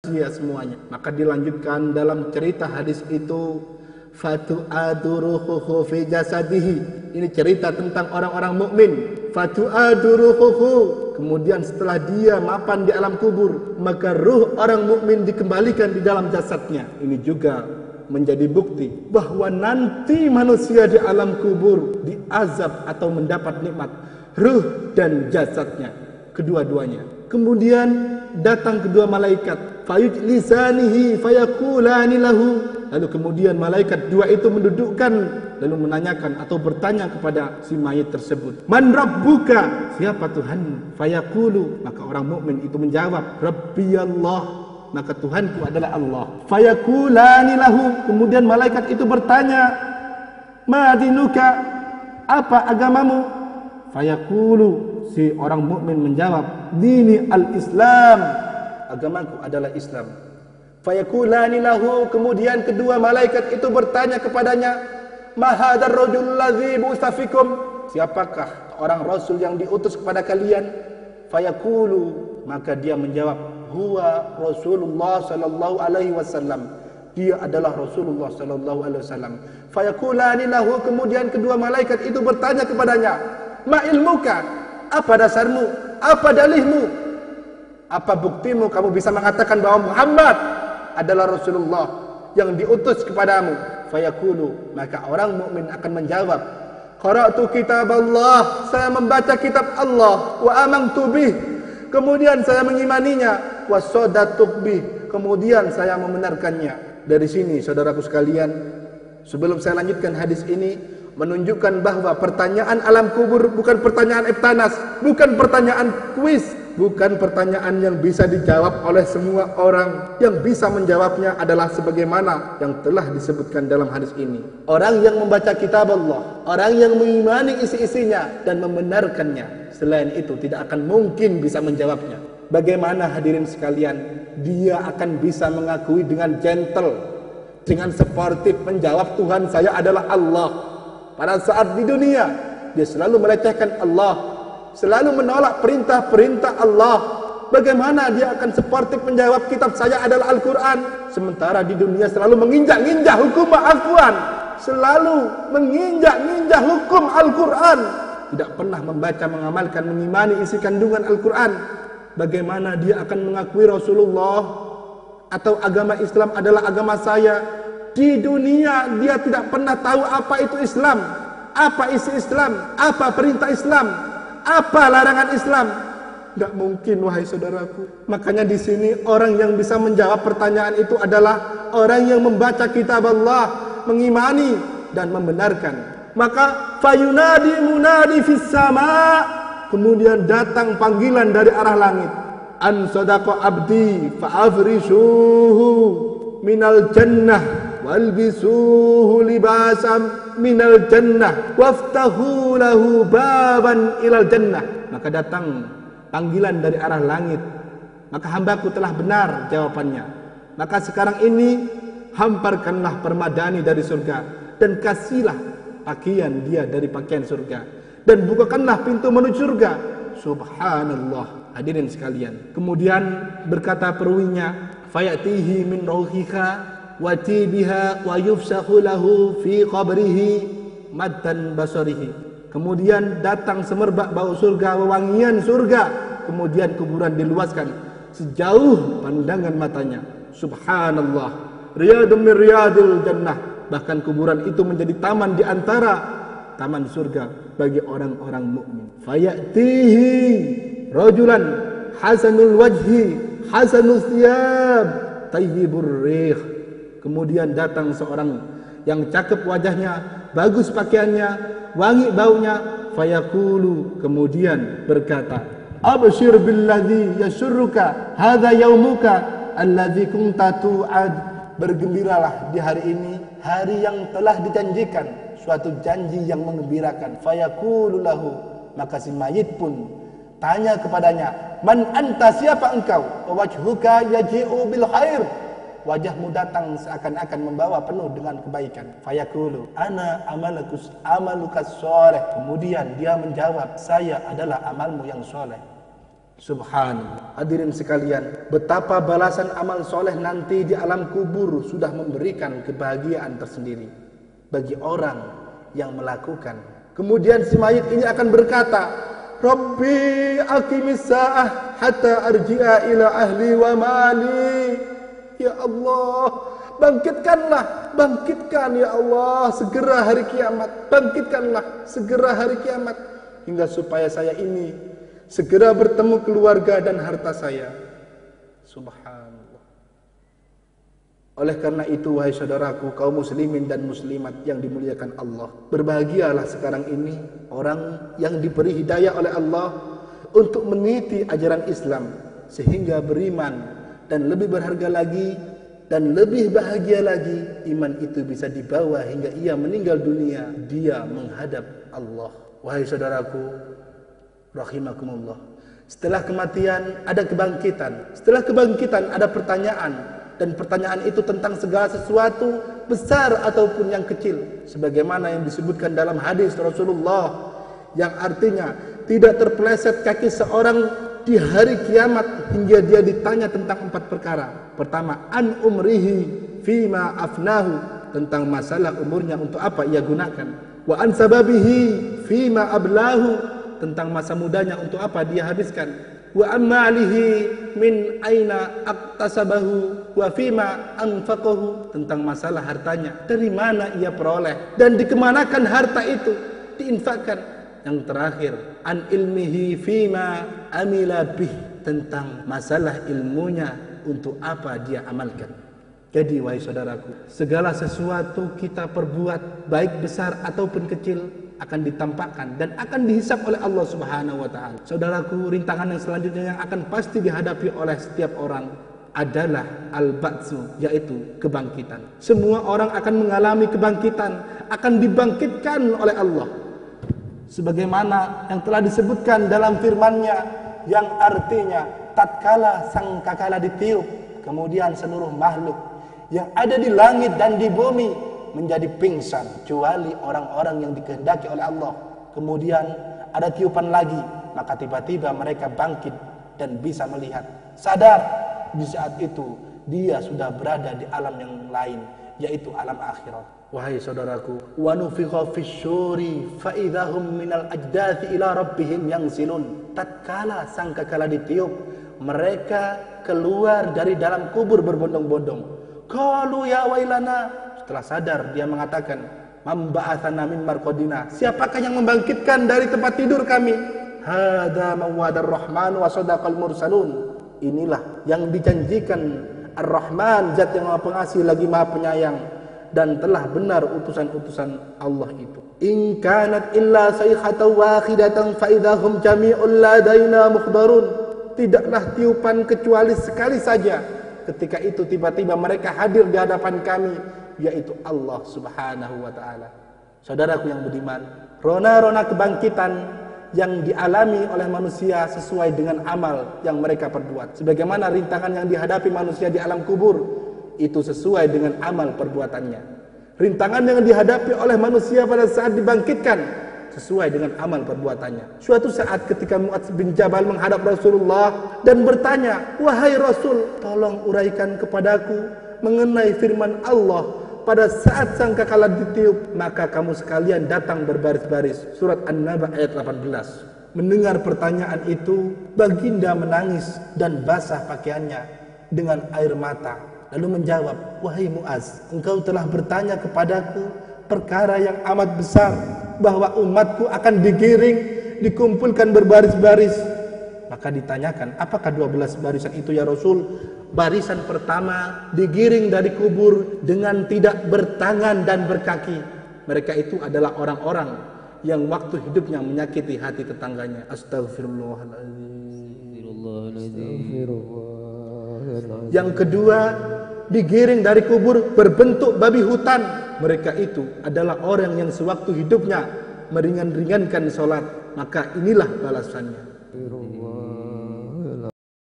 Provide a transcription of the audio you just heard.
dia semuanya. Maka dilanjutkan dalam cerita hadis itu, fatu'adu ruhuhu fi jasadihi. Ini cerita tentang orang-orang mukmin. Fatu'adu ruhuhu. Kemudian setelah dia mapan di alam kubur, maka ruh orang mukmin dikembalikan di dalam jasadnya. Ini juga menjadi bukti bahwa nanti manusia di alam kubur diazab atau mendapat nikmat ruh dan jasadnya, kedua-duanya. Kemudian datang kedua malaikat, fayujlisanihi fayaqulani lahu. Lalu kemudian malaikat dua itu mendudukkan lalu menanyakan atau bertanya kepada si mayit tersebut, man rabbuka, siapa Tuhan? Fayaqulu, maka orang mukmin itu menjawab, rabbi Allah, maka Tuhanku adalah Allah. Fayaqulani lahu, kemudian malaikat itu bertanya, ma dinuka, apa agamamu? Fayaqulu, si orang mukmin menjawab, dini al-Islam, agamaku adalah Islam. Fayaqulani lahu, kemudian kedua malaikat itu bertanya kepadanya, ma hadzal rajul ladzi bu'itsa fikum, siapakah orang rasul yang diutus kepada kalian? Fayaqulu, maka dia menjawab, huwa Rasulullah sallallahu alaihi wasallam, dia adalah Rasulullah sallallahu alaihi wasallam. Fayaqulani lahu, kemudian kedua malaikat itu bertanya kepadanya, ma ilmuka, apa dasarmu, apa dalihmu, apa buktimu kamu bisa mengatakan bahwa Muhammad adalah Rasulullah yang diutus kepadamu? Fayaqulu, maka orang mukmin akan menjawab, qara'tu kitab Allah, saya membaca kitab Allah, wa amantu bih, kemudian saya mengimaninya, wa sadaqtu bih, kemudian saya membenarkannya. Dari sini saudaraku sekalian, sebelum saya lanjutkan hadis ini, menunjukkan bahwa pertanyaan alam kubur bukan pertanyaan eptanas, bukan pertanyaan kuis, bukan pertanyaan yang bisa dijawab oleh semua orang. Yang bisa menjawabnya adalah sebagaimana yang telah disebutkan dalam hadis ini. Orang yang membaca kitab Allah, orang yang mengimani isi-isinya dan membenarkannya, selain itu tidak akan mungkin bisa menjawabnya. Bagaimana hadirin sekalian, dia akan bisa mengakui dengan gentle, dengan sportif menjawab Tuhan saya adalah Allah. Pada saat di dunia dia selalu melecehkan Allah, selalu menolak perintah-perintah Allah. Bagaimana dia akan sportif menjawab kitab saya adalah Al-Quran, sementara di dunia selalu menginjak-injak hukum Al-Quran, selalu menginjak-injak hukum Al-Quran, tidak pernah membaca, mengamalkan, mengimani isi kandungan Al-Quran. Bagaimana dia akan mengakui Rasulullah atau agama Islam adalah agama saya? Di dunia dia tidak pernah tahu apa itu Islam, apa isi Islam, apa perintah Islam, apa larangan Islam. Tidak mungkin, wahai saudaraku. Makanya di sini orang yang bisa menjawab pertanyaan itu adalah orang yang membaca kitab Allah, mengimani dan membenarkan. Maka fayunadi munadi fis sama, kemudian datang panggilan dari arah langit, an sadaqa abdi fa'afrishuhu minal jannah walbisuhu libasan minal jannah waftahu lahu baban ilal jannah. Maka datang panggilan dari arah langit, maka hambaku telah benar jawabannya, maka sekarang ini hamparkanlah permadani dari surga dan kasihlah pakaian dia dari pakaian surga dan bukakanlah pintu menuju surga. Subhanallah, hadirin sekalian. Kemudian berkata peruwinya, fayatihi min rauhika wati biha wa yufsahu lahu fi qabrihi maddan basarihi. Kemudian datang semerbak bau surga, wewangian surga, kemudian kuburan diluaskan sejauh pandangan matanya. Subhanallah, riyadun min riyadil jannah, bahkan kuburan itu menjadi taman di antara taman surga bagi orang-orang mukmin. Fayatihi rajulan hasanul wajhi hasanul thiyab tayyibur rih. Kemudian datang seorang yang cakep wajahnya, bagus pakaiannya, wangi baunya. Fayaqulu, kemudian berkata, abshir billadzi yasurruka hadza yaumuka alladzi kunta tu'ad. Bergembiralah di hari ini, hari yang telah dijanjikan, suatu janji yang menggembirakan. Fayaqulu lahu, maka si mayit pun tanya kepadanya, man anta, siapa engkau? Wajhuka yaji'u bil khair, wajahmu datang seakan-akan membawa penuh dengan kebaikan. Fayaqulu ana amalukas sholeh, kemudian dia menjawab, saya adalah amalmu yang soleh. Subhanallah. Hadirin sekalian, betapa balasan amal soleh nanti di alam kubur sudah memberikan kebahagiaan tersendiri bagi orang yang melakukan. Kemudian si mayit ini akan berkata, Rabbi aqimis sa'ah hatta arji'a ila ahli wa mali. Ya Allah, bangkitkan ya Allah, segera hari kiamat. Bangkitkanlah segera hari kiamat, hingga supaya saya ini segera bertemu keluarga dan harta saya. Subhanallah. Oleh karena itu, wahai saudaraku, kaum muslimin dan muslimat yang dimuliakan Allah, berbahagialah sekarang ini orang yang diberi hidayah oleh Allah untuk meniti ajaran Islam, sehingga beriman, dan lebih berharga lagi dan lebih bahagia lagi, iman itu bisa dibawa hingga ia meninggal dunia, dia menghadap Allah. Wahai saudaraku rahimakumullah, setelah kematian ada kebangkitan, setelah kebangkitan ada pertanyaan, dan pertanyaan itu tentang segala sesuatu besar ataupun yang kecil, sebagaimana yang disebutkan dalam hadis Rasulullah, yang artinya tidak terpeleset kaki seorang di hari kiamat hingga dia ditanya tentang 4 perkara. Pertama, an umrihi fima afnahu, tentang masalah umurnya untuk apa ia gunakan. Wa an sababihi fima ablahu, tentang masa mudanya untuk apa dia habiskan. Wa ammalihi min aina aktasabahu wa fima anfaqahu, tentang masalah hartanya, dari mana ia peroleh dan dikemanakan harta itu, diinfakkan. Yang terakhir, an ilmihi fima amila bih, tentang masalah ilmunya untuk apa dia amalkan. Jadi wahai saudaraku, segala sesuatu kita perbuat, baik besar ataupun kecil, akan ditampakkan dan akan dihisap oleh Allah Subhanahu wa taala. Saudaraku, rintangan yang selanjutnya yang akan pasti dihadapi oleh setiap orang adalah al-ba'tsu, yaitu kebangkitan. Semua orang akan mengalami kebangkitan, akan dibangkitkan oleh Allah. Sebagaimana yang telah disebutkan dalam firman-Nya yang artinya tatkala sangkakala ditiup, kemudian seluruh makhluk yang ada di langit dan di bumi menjadi pingsan kecuali orang-orang yang dikehendaki oleh Allah. Kemudian ada tiupan lagi, maka tiba-tiba mereka bangkit dan bisa melihat, sadar di saat itu dia sudah berada di alam yang lain, yaitu alam akhirat. Wahai saudaraku, wa nufikha fisyuri fa idahum minal ajdathi ila rabbihim yansilun, tatkala sangkakala ditiup, mereka keluar dari dalam kubur berbondong-bondong. Qalu ya wailana, setelah sadar dia mengatakan, mamba'athana min marqadina, siapakah yang membangkitkan dari tempat tidur kami? Hadza mawadar rahman wa sadaqal mursalun, inilah yang dijanjikan Ar-Rahman, zat yang Maha Pengasih lagi Maha Penyayang, dan telah benar utusan-utusan Allah itu. In kanat illa sayhatan wahidatan fa idahum jami'un ladaina mukhdarun, tidaklah tiupan kecuali sekali saja, ketika itu tiba-tiba mereka hadir di hadapan kami, yaitu Allah Subhanahu wa taala. Saudaraku yang beriman, rona-rona kebangkitan yang dialami oleh manusia sesuai dengan amal yang mereka perbuat. Sebagaimana rintangan yang dihadapi manusia di alam kubur, itu sesuai dengan amal perbuatannya. Rintangan yang dihadapi oleh manusia pada saat dibangkitkan sesuai dengan amal perbuatannya. Suatu saat ketika Mu'adz bin Jabal menghadap Rasulullah dan bertanya, wahai Rasul, tolong uraikan kepadaku mengenai firman Allah pada saat sangkakala ditiup, maka kamu sekalian datang berbaris-baris. Surat An-Naba ayat 18. Mendengar pertanyaan itu, baginda menangis dan basah pakaiannya dengan air mata, lalu menjawab, wahai Mu'adz, engkau telah bertanya kepadaku perkara yang amat besar, bahwa umatku akan digiring, dikumpulkan berbaris-baris. Maka ditanyakan, apakah 12 barisan itu ya Rasul? Barisan pertama digiring dari kubur dengan tidak bertangan dan berkaki. Mereka itu adalah orang-orang yang waktu hidupnya menyakiti hati tetangganya. Astagfirullahaladzim. Yang kedua, digiring dari kubur berbentuk babi hutan. Mereka itu adalah orang yang sewaktu hidupnya meringan-ringankan sholat. Maka inilah balasannya.